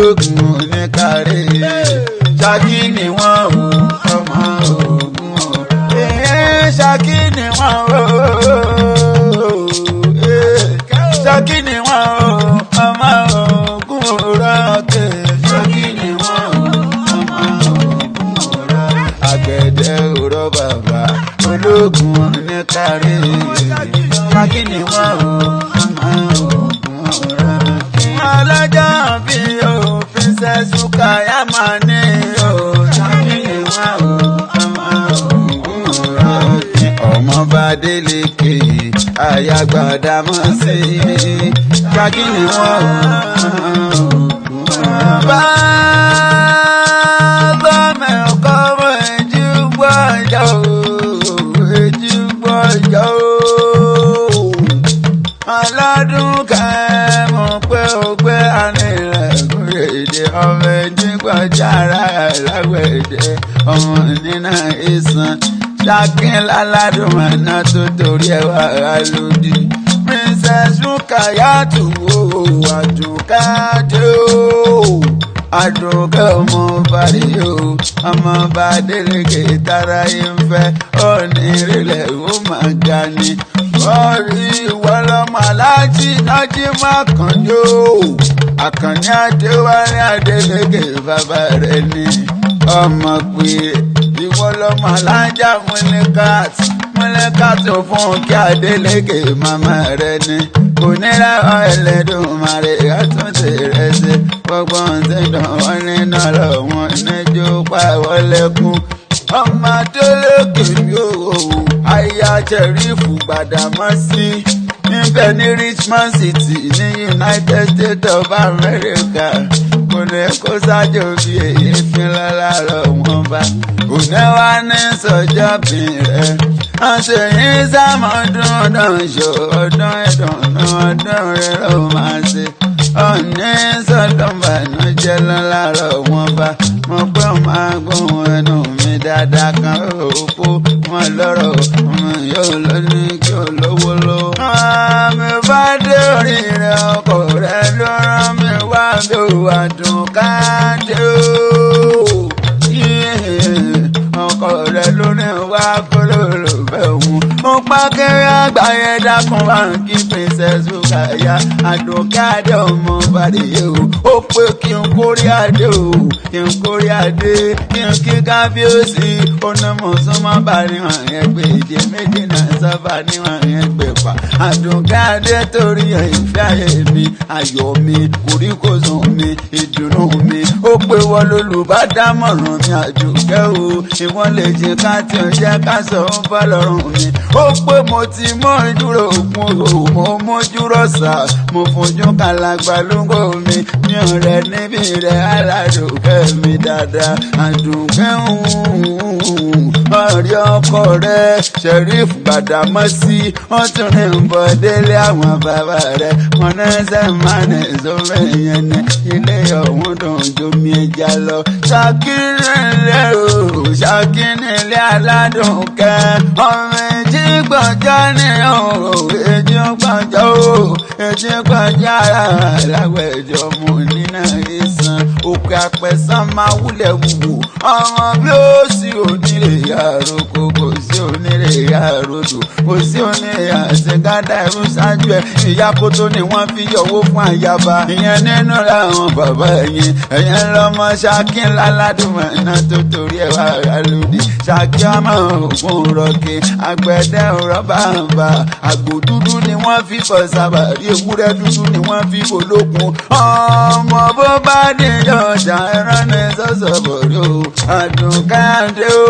ológun oníkàrè Ṣakí ni wọ́n o ọmọ Ògùn o Ṣakí ni wọ́n o Ṣakí ni wọ́n o ọmọ Ògùn òrọ́kè Ṣakí ni wọ́n o ọmọ Ògùn òrọ́kè àgbẹ̀dẹ òrọ́ bàbá ológun oníkàrè Ṣakí ni wọ́n o ọmọ Ògùn òrọ́kè alájà bí o Princess Rukayama ní o Ṣakí ni wọ́n o ọmọ Ògùn òrọ́kè ọmọọba Adélékè àyàgbàdà mọ́ sí Ṣakí ni wọ́n o ọmọ Ògùn òrọ́kè. Aládùn kẹ́mọ̀ pé ó gbé ànírẹ̀gùn èdè ọmọ ẹ̀díngbọ̀jára lágbẹ̀dẹ ọmọ nínà ìsàn Ṣakí aládùn mọ̀nà tó torí ẹwà lòdì Princess Rukayatu Àdùnkádé Àdùnkẹ́ ọmọ bàrí o ọmọ bá Adélékè tára yìí ń fẹ́ onírìlẹ̀ ó máa ga ni orí ìwọlọmọ aláàjì nájí má kàn ní o Àkànní Adéwálé Adélékè bàbá rẹ̀ ni ọmọ pé ìwọlọmọ alájà Múlíkàt fún kí Adélékè màmá rẹ̀ ni kò ní láwọn Ẹlẹ́dùmarè àtúntì rẹ̀ ṣe gbogbo ọ̀sẹ̀ dùn wọ́n nínú ọlọ́wọ́n níjó pàwọ́lẹ́kùn ọmọ Adélékè yóò aya Sherifu Gbàdámọ́sí níbẹ̀ ní Richmond City ní United States of America kò ní kó sájò bí èyí fi lọ́la lọ wọ́n bá kò ní wá ní sọ́jọ́ bí rẹ̀ àṣeyìn sàmọ́dún ọdún ṣò ọdún ìdùnnú ọdún rẹ̀ ló máa ṣe ọ̀ní sọ́dún bànújẹ́ lọ́la lọ wọ́n bá mo pé máa gbóhùn ẹnu mi dáadáa kan òkú wọn lọ́rọ̀ ọmọ yóò lóní kí ó lówó ló. àmì bá dé orí rẹ̀ ọkọ rẹ̀ ló rán mi wá bí Àdùnkádé ọkọ rẹ̀ ló ní wá kúrò lóbẹ̀ òun. mo pa kéré àgbáyé dákun wá kí Princess Rukayatu Àdùnkádé ọmọ bàdìyẹ o ó pé kí n kórí adé o kí n kórí adé kí n kí kábíyèsí onímọ̀sánmọ́ bá níwọ̀n ẹgbẹ́ èdè méjì náà sábà níwọ̀n ẹgbẹ́ pa Àdùnkádé torí ìfẹ́ ayé mi ayọ̀ mi kòríkòsùn mi ìdùnnú mi ó pé wọ́n lólùbádámọ̀ràn mi Àdùnkẹ́ o ìwọ́n lè jẹ ká tí ó jẹ́ ká sọ ń bá lọ́rùn mi ó pé mo ti mọ́ ìdúró ògùn o mo mójú rọ̀ṣà mo fojú kàlàgbà lóńgò mi ní ọ̀rẹ́ níbi rẹ̀ Aládùnkẹ́ mi dáadáa Àdùnkẹ́ ọ̀rẹ́ ọkọ rẹ̀ Sherifu Gbàdámọ́sí wọ́n tún ní ń bọ̀ délé àwọn bàbá rẹ̀ wọn náà ṣe máa ní ìṣòro yẹn ní ilé ọ̀hún dùn jomi ẹja lọ Ṣakí nílé o Ṣakí nílé Aládùnkẹ́ ọmọ èjì gbọ̀njọ́ ní èjì gbọ̀njọ́ èjì gbọ̀njọ́ ara lágbẹ̀jọ́ mu nínú ìsàn òkè àpẹ̀sán máa wúlẹ̀ wúwo ọmọ bí ó sì onílé yàrá kò sí onílé yàrá odò kò sí onílé yàrá ṣẹ̀gádà ẹ̀rú ṣáájú ẹ̀ ìyá kótó ni wọ́n fi yọ̀wó fún àyàbá ìyẹn nínú làwọn bàbá ẹ̀yìn lọ́mọ Ṣakí aládùnmọ̀nà tó torí ẹ̀ wá rà lóde Ṣakí ọmọ Ògùn òrọ́kè àgbẹ̀dẹ rọ́bà ń bá àgbò dúdú ni wọ́n fi fọ sábàrí ewúrẹ́ dúdú ni wọ́n fi folókun ọmọ bó bá dìjọ ọjà ẹran ní sọ́sọ̀bọ̀rẹ́ o Àdùnkádé o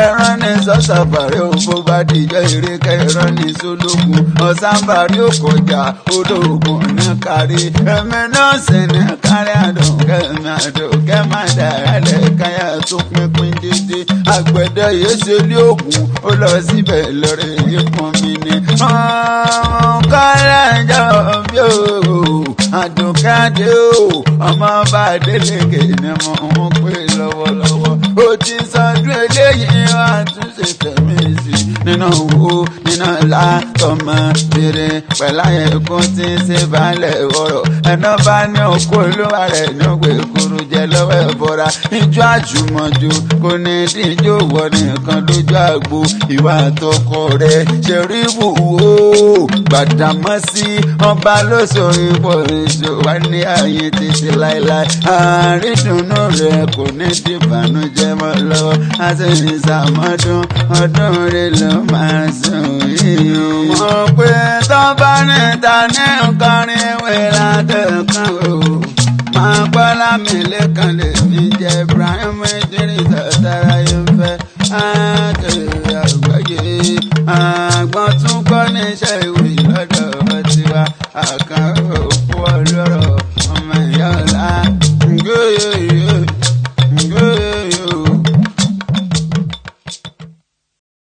ẹran ní sọ́sọ̀bọ̀rẹ́ o bó bá dìjọ ìrẹ́kẹ́ ẹran ní sólókun ọ̀sánbàrí ò kọjá olóògùn ní kárí ẹ̀mí náà sì ní kárí Àdùnkẹ́ má dára lẹ́káyà tó pínpín dédé àgbẹ̀dẹ yìí ṣe lé ògùn ó lọ síbẹ̀ lọ́rẹ̀ ìpọ́n mi ni kọ́lá ìjọ bí o Àdùnkádé o ọmọ bá Adélékè ni mo ń pè lọ́wọ́lọ́wọ́ ó ti sọdún eléyìí wá tún ṣe tẹ̀mí sí nínú owó ní àmínà látọmọ bèrè pẹ̀láyé kún tí ń ṣe balẹ̀ ọ̀rọ̀ ẹ̀nà bá ní òkú olúwa rẹ̀ ní ògbé kúrú jẹ lọ́wọ́ ẹ̀bọra ijó àjùmọ̀jù kò ní díjó wọ nìkan lójú àgbo ìwà àtọkọ rẹ̀ Ṣẹ̀rífù o Gbàdámọ́sí ọba lóṣòrí pọ̀ èso wá ní ààyè títí láéláé àrídùnnú rẹ̀ kò ní dìbànújẹ́ mọ́ lọ́wọ́ àti ìsàmọ́dún ọdún rẹ̀ ló máa sùn yìí. mọ̀ pé tó bá níta ní nǹkanrin ìwé látẹ̀kàn o máa gbọ́ Lámìlẹ́kan lè fi jẹ Ibrahim Idris tara yóò fẹ́ àkèrè àgbáyé àgbọ̀n tún kọ́ níṣẹ́ ìwé lọ́dọ̀ tiwa àkàrò.